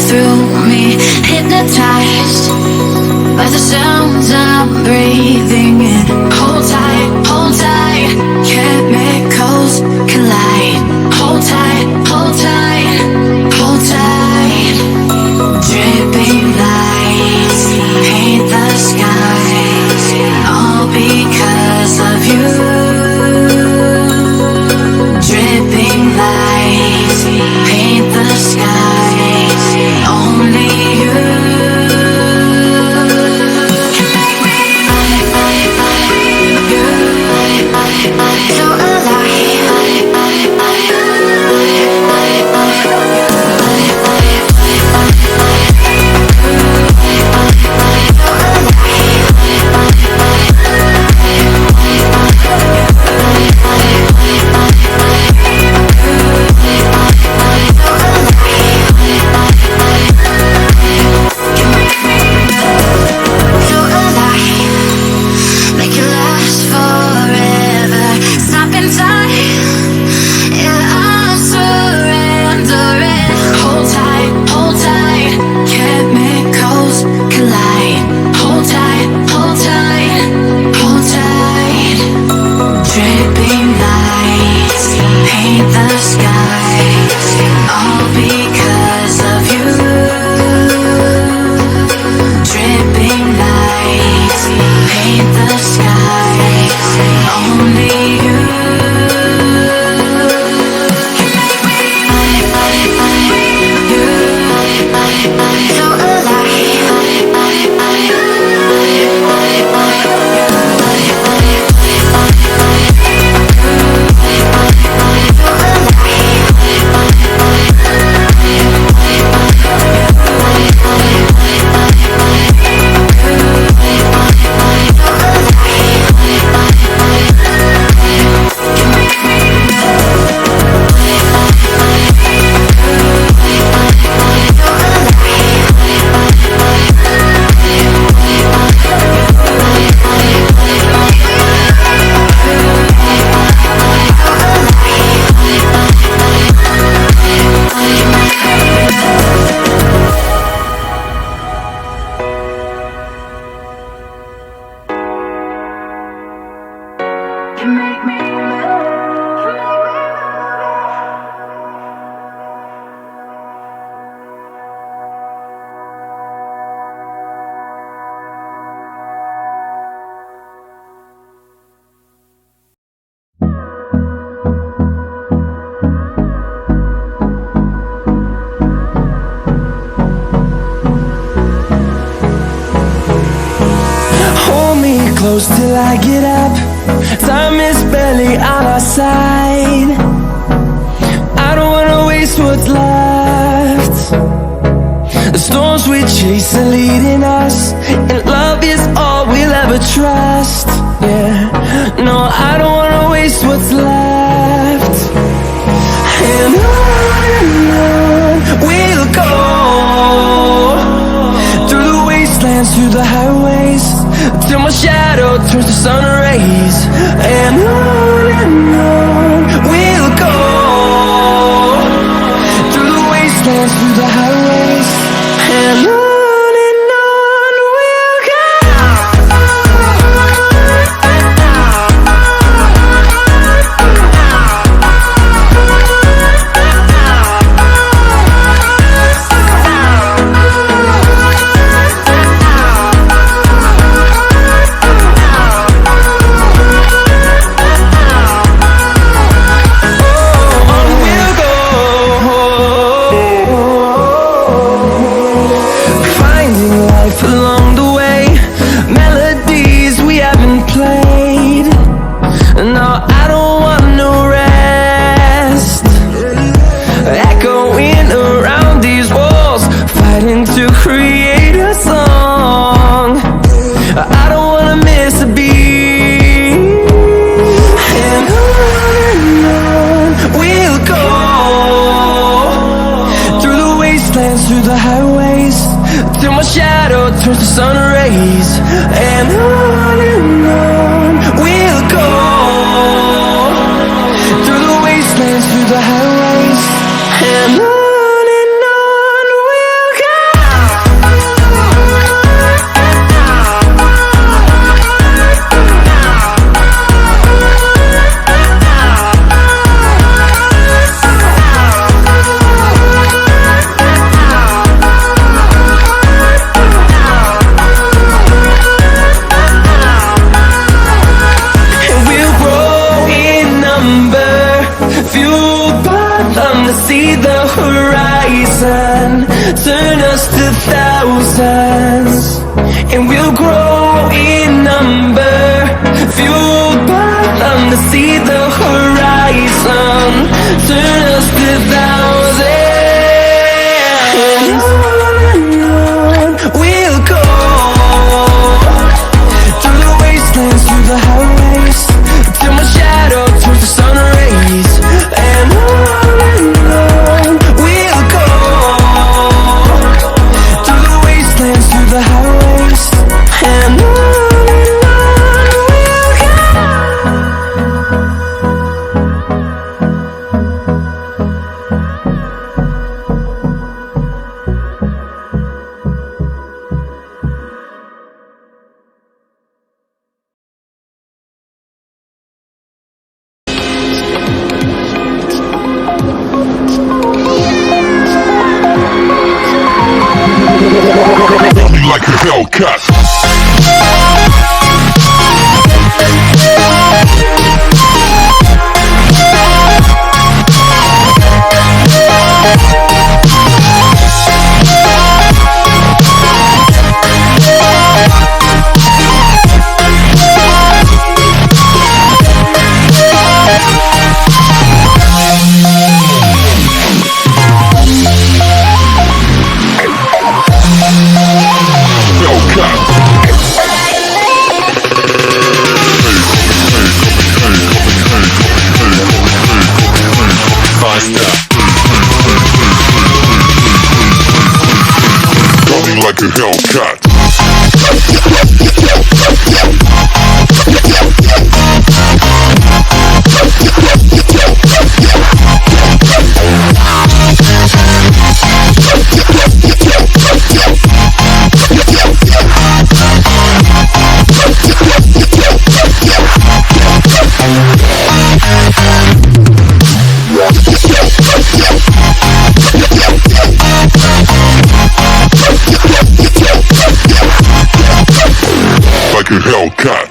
through me, hypnotized by the sounds I'm breathing in. Hold tight, chemicals collide. Hold tight, hold tight, hold tight. Dripping lights paint the skies, all because of you. Dripping lights paint the skies, only you. Close till I get up. Time is barely on our side. I don't wanna waste what's left. The storms we chase are leading us, and love is all we'll ever trust. Yeah, no, I don't wanna waste what's left. And on we'll go, through the wastelands, through the highways, till my shadow turns to sun rays. And on we'll go, through the wastelands, through the highways, and on we'll go. horizon, turn us to thousands, and we'll grow in number, fueled by them to see the horizon, turn us to thousands. And on we'll go, through the wastelands, through the highways, till my shadow turns to sun rays. And on we'll go, through the wastelands, through the highways. And on we'll go. Running like a Hellcat. Running like a Hellcat. Like a Hellcat.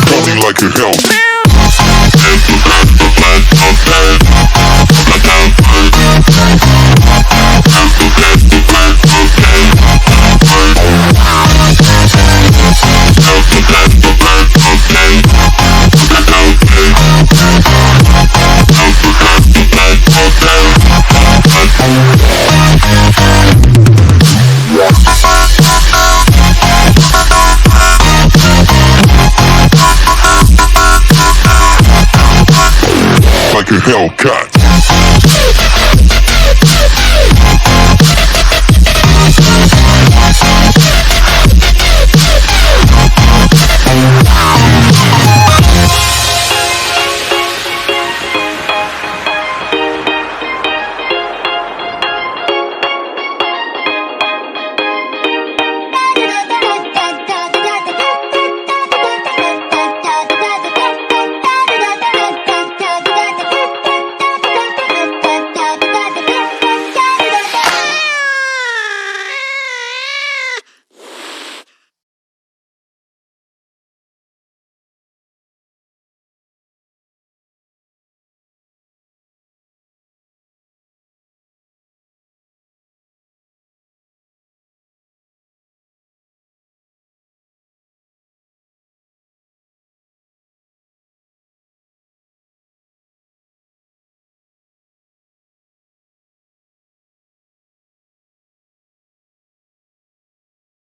Running like a Hellcat. Like a Hellcat.